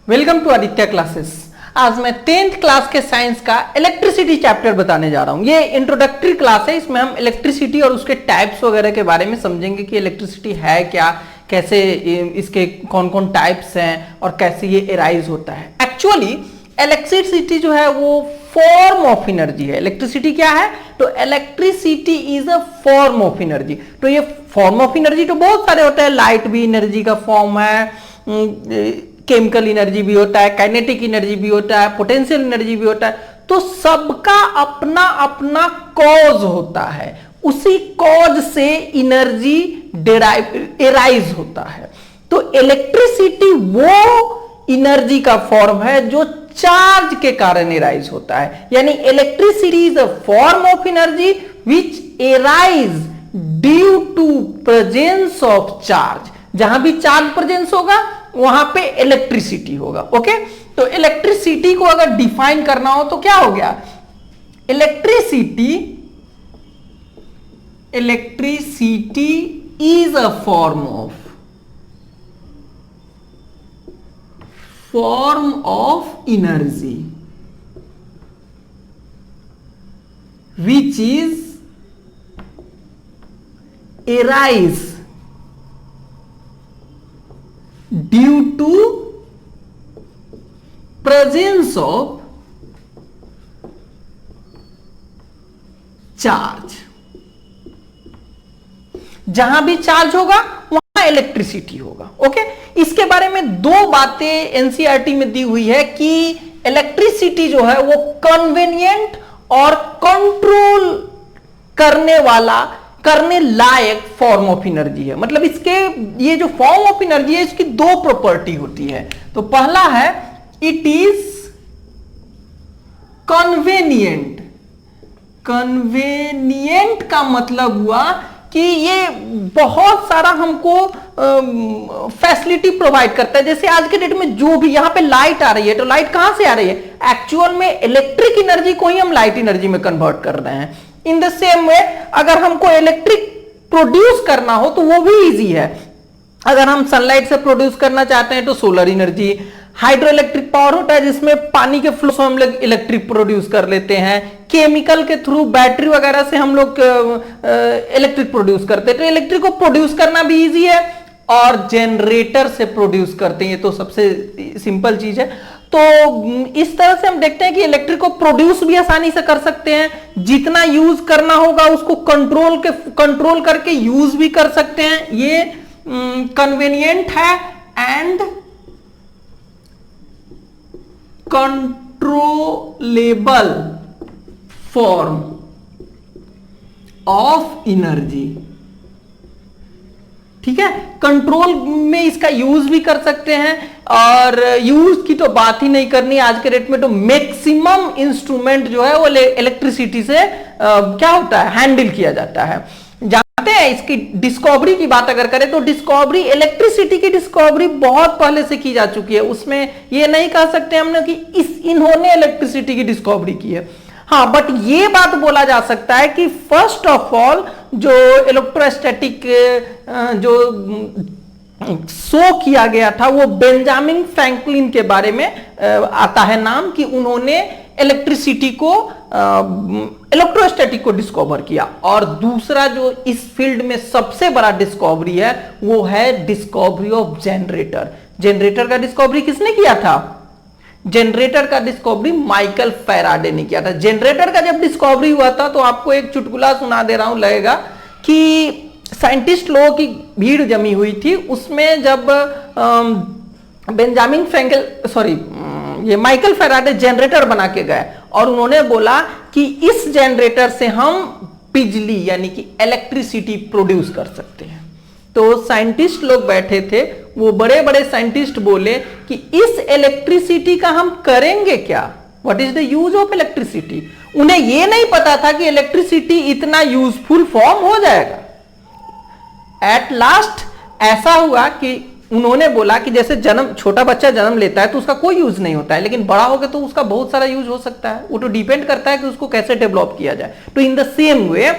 Welcome to Aditya classes. आज मैं 10th class के साइंस का इलेक्ट्रिसिटी चैप्टर बताने जा रहा हूं। ये इंट्रोडक्टरी क्लास है, इसमें हम इलेक्ट्रिसिटी और उसके टाइप्स वगैरह के बारे में समझेंगे कि इलेक्ट्रिसिटी है क्या, कैसे इसके कौन कौन टाइप्स हैं और कैसे ये एराइज होता है। एक्चुअली इलेक्ट्रिसिटी जो है वो फॉर्म ऑफ एनर्जी है। इलेक्ट्रिसिटी क्या है? तो electricity is a form of energy. तो ये फॉर्म ऑफ एनर्जी तो बहुत सारे होते हैं। लाइट भी एनर्जी का फॉर्म है, केमिकल एनर्जी भी होता है, काइनेटिक एनर्जी भी होता है, पोटेंशियल एनर्जी भी होता है। तो सबका अपना अपना कॉज होता है, उसी कॉज से एनर्जी एराइज होता है। तो इलेक्ट्रिसिटी वो एनर्जी का फॉर्म है जो चार्ज के कारण एराइज होता है। यानी electricity is a form of energy which arise due to presence of charge. जहां भी चार्ज प्रेजेंस होगा वहां पे इलेक्ट्रिसिटी होगा। ओके, तो इलेक्ट्रिसिटी को अगर डिफाइन करना हो तो क्या हो गया? Electricity is a form of energy which is arise due to presence of charge. जहां भी चार्ज होगा वहां इलेक्ट्रिसिटी होगा। ओके, इसके बारे में दो बातें एनसीईआरटी में दी हुई है कि इलेक्ट्रिसिटी जो है वो कन्वीनियंट और कंट्रोल करने लायक फॉर्म ऑफ एनर्जी है। मतलब इसके ये जो फॉर्म ऑफ एनर्जी है इसकी दो प्रॉपर्टी होती है। तो पहला है इट इज कन्वीनियंट। कन्वीनियंट का मतलब हुआ कि ये बहुत सारा हमको फैसिलिटी प्रोवाइड करता है। जैसे आज के डेट में जो भी यहां पे लाइट आ रही है, तो लाइट कहां से आ रही है? एक्चुअल में इलेक्ट्रिक एनर्जी को ही हम लाइट एनर्जी में कन्वर्ट कर रहे हैं। इन द सेम वे अगर हमको इलेक्ट्रिक प्रोड्यूस करना हो तो वो भी इजी है। अगर हम सनलाइट से प्रोड्यूस करना चाहते हैं तो सोलर एनर्जी। हाइड्रोइलेक्ट्रिक पावर होता है जिसमें पानी के फ्लो से हम लोग इलेक्ट्रिक प्रोड्यूस कर लेते हैं। केमिकल के थ्रू बैटरी वगैरह से हम लोग इलेक्ट्रिक प्रोड्यूस करते हैं। तो इलेक्ट्रिक को प्रोड्यूस करना भी इजी है और जनरेटर से प्रोड्यूस करते हैं, ये तो सबसे सिंपल चीज है। तो इस तरह से हम देखते हैं कि इलेक्ट्रिक को प्रोड्यूस भी आसानी से कर सकते हैं। जितना यूज करना होगा उसको कंट्रोल करके यूज भी कर सकते हैं। ये कन्वीनियंट है and controllable form of energy. ठीक है, कंट्रोल में इसका यूज भी कर सकते हैं और यूज की तो बात ही नहीं करनी। आज के डेट में तो मैक्सिमम इंस्ट्रूमेंट जो है वो इलेक्ट्रिसिटी से क्या होता है, हैंडल किया जाता है। जानते हैं इसकी डिस्कवरी की बात अगर करें तो डिस्कवरी, इलेक्ट्रिसिटी की डिस्कवरी बहुत पहले से की जा चुकी है। उसमें ये नहीं कह सकते हमने कि इन्होंने इलेक्ट्रिसिटी की डिस्कवरी की है। हाँ, बट ये बात बोला जा सकता है कि फर्स्ट ऑफ ऑल जो इलेक्ट्रोस्टैटिक जो शो किया गया था वो बेंजामिन फ्रैंकलिन के बारे में आता है नाम, कि उन्होंने इलेक्ट्रिसिटी को इलेक्ट्रोस्टैटिक को डिस्कवर किया। और दूसरा जो इस फील्ड में सबसे बड़ा डिस्कवरी है वो है डिस्कवरी ऑफ जनरेटर। जनरेटर का डिस्कवरी किसने किया था? जनरेटर का डिस्कवरी माइकल फैराडे ने किया था। जनरेटर का जब डिस्कवरी हुआ था तो आपको एक चुटकुला सुना दे रहा हूं, लगेगा कि साइंटिस्ट लोगों की भीड़ जमी हुई थी। उसमें जब ये माइकल फैराडे जनरेटर बना के गए और उन्होंने बोला कि इस जनरेटर से हम बिजली यानी कि इलेक्ट्रिसिटी प्रोड्यूस कर सकते हैं। तो साइंटिस्ट लोग बैठे थे, वो बड़े बड़े साइंटिस्ट बोले कि इस इलेक्ट्रिसिटी का हम करेंगे क्या? What is the use of electricity? उन्हें यह नहीं पता था कि इलेक्ट्रिसिटी इतना यूजफुल फॉर्म हो जाएगा। एट लास्ट ऐसा हुआ कि उन्होंने बोला कि जैसे छोटा बच्चा जन्म लेता है तो उसका कोई यूज नहीं होता है, लेकिन बड़ा हो गया तो उसका बहुत सारा यूज हो सकता है। वो तो डिपेंड करता है कि उसको कैसे डेवलप किया जाए। तो in the same way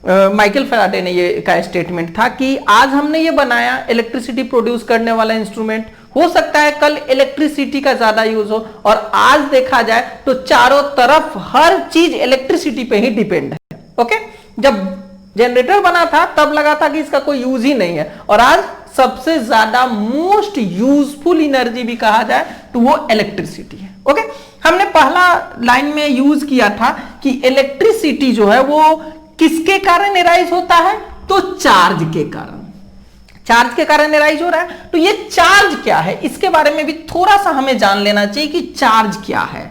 Michael Faraday ने ये का स्टेटमेंट था कि आज हमने ये बनाया इलेक्ट्रिसिटी प्रोड्यूस करने वाला इंस्ट्रूमेंट, हो सकता है कल इलेक्ट्रिसिटी का ज्यादा यूज हो, और आज देखा जाए तो चारों तरफ हर चीज इलेक्ट्रिसिटी पे ही डिपेंड है। ओके, जब जनरेटर बना था तब लगा था कि इसका कोई यूज ही नहीं है, और आज सबसे ज्यादा मोस्ट यूजफुल एनर्जी भी कहा जाए तो वो इलेक्ट्रिसिटी है। ओके, हमने पहला लाइन में यूज किया था कि इलेक्ट्रिसिटी जो है वो किसके कारण एराइज होता है, तो चार्ज के कारण। चार्ज के कारण एराइज हो रहा है, तो ये चार्ज क्या है इसके बारे में भी थोड़ा सा हमें जान लेना चाहिए कि चार्ज क्या है।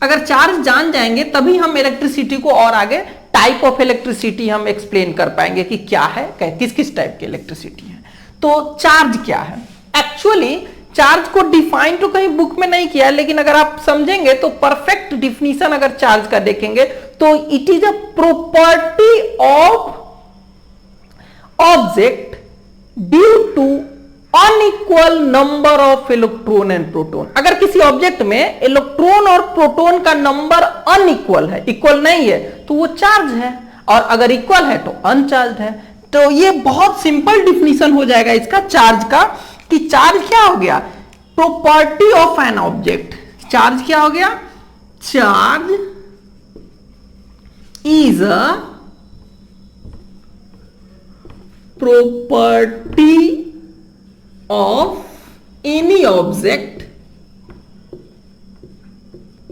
अगर चार्ज जान जाएंगे तभी हम इलेक्ट्रिसिटी को और आगे टाइप ऑफ इलेक्ट्रिसिटी हम एक्सप्लेन कर पाएंगे कि क्या है, किस किस टाइप की इलेक्ट्रिसिटी है। तो चार्ज क्या है, एक्चुअली चार्ज को डिफाइन तो कहीं बुक में नहीं किया है, लेकिन अगर आप समझेंगे तो परफेक्ट डिफिनीशन अगर चार्ज का देखेंगे तो it is a property of object due to unequal number of electron and proton. अगर किसी ऑब्जेक्ट में इलेक्ट्रॉन और प्रोटॉन का नंबर अनइक्वल है, इक्वल नहीं है, तो वो चार्ज है, और अगर इक्वल है तो अनचार्ज है। तो ये बहुत सिंपल डिफिनीशन हो जाएगा इसका चार्ज का, कि चार्ज क्या हो गया, property of an object. Charge क्या हो गया, charge is a property of any object,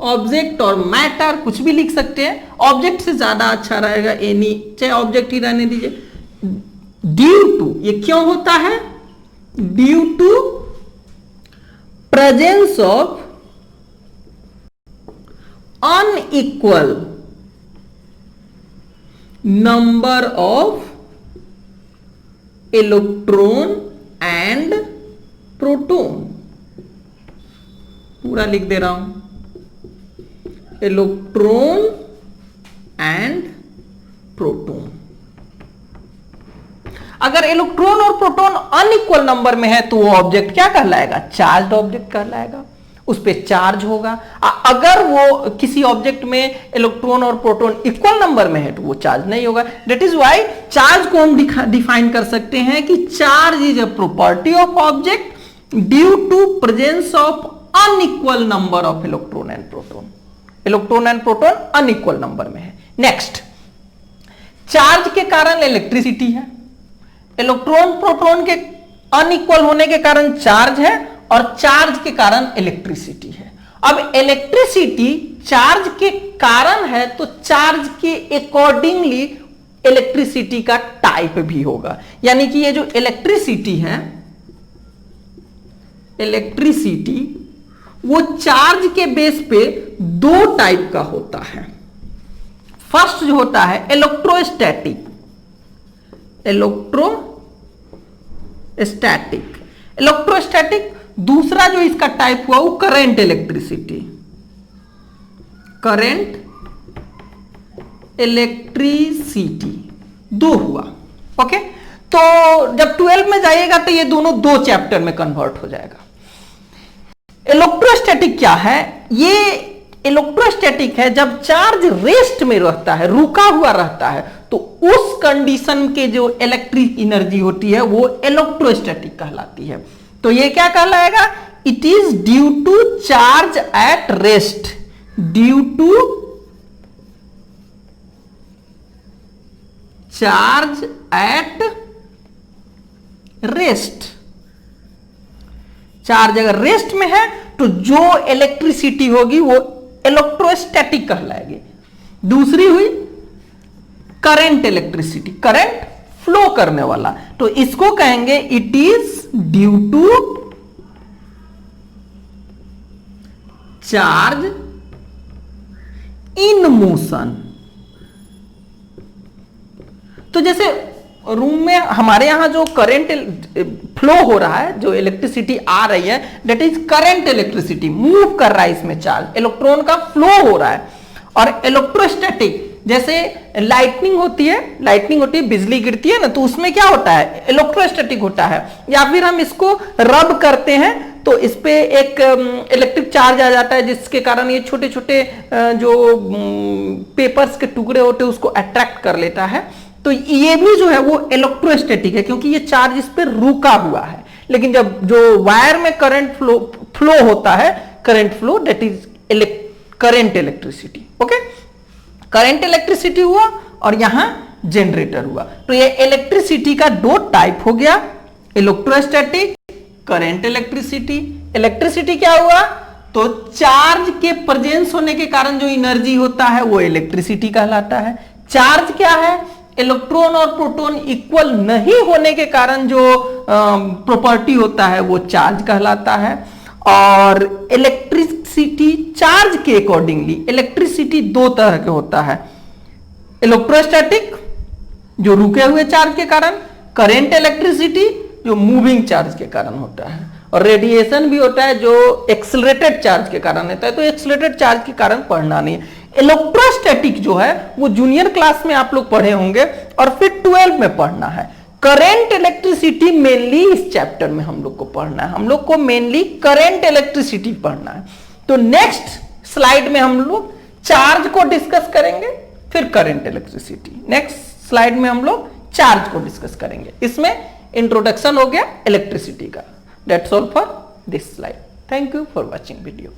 object और मैटर कुछ भी लिख सकते हैं, ऑब्जेक्ट से ज्यादा अच्छा रहेगा, एनी, चाहे ऑब्जेक्ट ही रहने दीजिए। ड्यू टू, ये क्यों होता है, due to presence of unequal number of electron and proton. पूरा लिख दे रहा हूं, इलेक्ट्रॉन एंड प्रोटॉन। अगर इलेक्ट्रॉन और प्रोटॉन अनइक्वल नंबर में है तो वो ऑब्जेक्ट क्या कहलाएगा, चार्ज्ड ऑब्जेक्ट कहलाएगा, उस पे चार्ज होगा। अगर वो किसी ऑब्जेक्ट में इलेक्ट्रॉन और प्रोटॉन इक्वल नंबर में है तो वो चार्ज नहीं होगा। दैट इज व्हाई चार्ज को हम डिफाइन कर सकते हैं कि charge is a property of object due to presence of unequal number of electron and proton. Electron and proton unequal number में है। नेक्स्ट, चार्ज के कारण इलेक्ट्रिसिटी है, इलेक्ट्रॉन प्रोटॉन के अनइक्वल होने के कारण चार्ज है, और चार्ज के कारण इलेक्ट्रिसिटी है। अब इलेक्ट्रिसिटी चार्ज के कारण है तो चार्ज के अकॉर्डिंगली इलेक्ट्रिसिटी का टाइप भी होगा। यानी कि ये जो इलेक्ट्रिसिटी है, इलेक्ट्रिसिटी वो चार्ज के बेस पे दो टाइप का होता है। फर्स्ट जो होता है इलेक्ट्रोस्टैटिक, इलेक्ट्रोस्टैटिक। दूसरा जो इसका टाइप हुआ वो करंट इलेक्ट्रिसिटी, करंट इलेक्ट्रिसिटी, दो हुआ। ओके, तो जब 12 में जाइएगा तो ये दोनों दो चैप्टर में कन्वर्ट हो जाएगा। इलेक्ट्रोस्टैटिक क्या है, ये इलेक्ट्रोस्टैटिक है जब चार्ज रेस्ट में रहता है, रुका हुआ रहता है, तो उस कंडीशन के जो इलेक्ट्रिक एनर्जी होती है वो इलेक्ट्रोस्टैटिक कहलाती है। तो ये क्या कहलाएगा, it is due to charge at rest, due to charge at rest. Charge अगर रेस्ट में है तो जो इलेक्ट्रिसिटी होगी वो इलेक्ट्रोस्टैटिक कहलाएगी। दूसरी हुई करंट इलेक्ट्रिसिटी, करंट फ्लो करने वाला, तो इसको कहेंगे it is due to charge in motion. तो जैसे रूम में हमारे यहां जो करंट फ्लो हो रहा है, जो इलेक्ट्रिसिटी आ रही है, that is current electricity, move कर रहा है इसमें चार्ज, इलेक्ट्रॉन का फ्लो हो रहा है। और इलेक्ट्रोस्टैटिक, जैसे लाइटनिंग होती है, बिजली गिरती है ना, तो उसमें क्या होता है, इलेक्ट्रोस्टैटिक होता है। या फिर हम इसको रब करते हैं तो इस पे एक इलेक्ट्रिक चार्ज आ जाता है, जिसके कारण ये छोटे छोटे जो पेपर्स के टुकड़े होते हैं उसको अट्रैक्ट कर लेता है। तो ये भी जो है वो इलेक्ट्रोस्टैटिक है, क्योंकि ये चार्ज इस पे रुका हुआ है। लेकिन जब जो वायर में करंट फ्लो होता है, current flow, that is current electricity. Okay, current electricity हुआ और यहां जनरेटर हुआ। तो ये इलेक्ट्रिसिटी का दो टाइप हो गया, इलेक्ट्रोस्टैटिक, करंट इलेक्ट्रिसिटी। इलेक्ट्रिसिटी क्या हुआ, तो चार्ज के प्रेजेंस होने के कारण जो एनर्जी होता है वो इलेक्ट्रिसिटी कहलाता है। चार्ज क्या है, इलेक्ट्रॉन और प्रोटॉन इक्वल नहीं होने के कारण जो प्रॉपर्टी होता है वो चार्ज कहलाता है। और इलेक्ट्रिसिटी चार्ज के अकॉर्डिंगली, इलेक्ट्रिसिटी दो तरह के होता है, इलेक्ट्रोस्टैटिक जो रुके हुए चार्ज के कारण, करंट इलेक्ट्रिसिटी जो मूविंग चार्ज के कारण होता है, और रेडिएशन भी होता है जो एक्सेलरेटेड चार्ज के कारण होता है। तो एक्सेलरेटेड चार्ज के कारण पढ़ना नहीं है। इलेक्ट्रोस्टैटिक जो है वो जूनियर क्लास में आप लोग पढ़े होंगे और फिर 12 में पढ़ना है। करंट इलेक्ट्रिसिटी मेनली इस चैप्टर में हम लोग को पढ़ना है, हम लोग को मेनली करंट इलेक्ट्रिसिटी पढ़ना है। तो नेक्स्ट स्लाइड में हम लोग चार्ज को डिस्कस करेंगे, फिर करंट इलेक्ट्रिसिटी। नेक्स्ट स्लाइड में हम लोग चार्ज को डिस्कस करेंगे। इसमें इंट्रोडक्शन हो गया इलेक्ट्रिसिटी का। That's all for this slide. Thank you for watching video.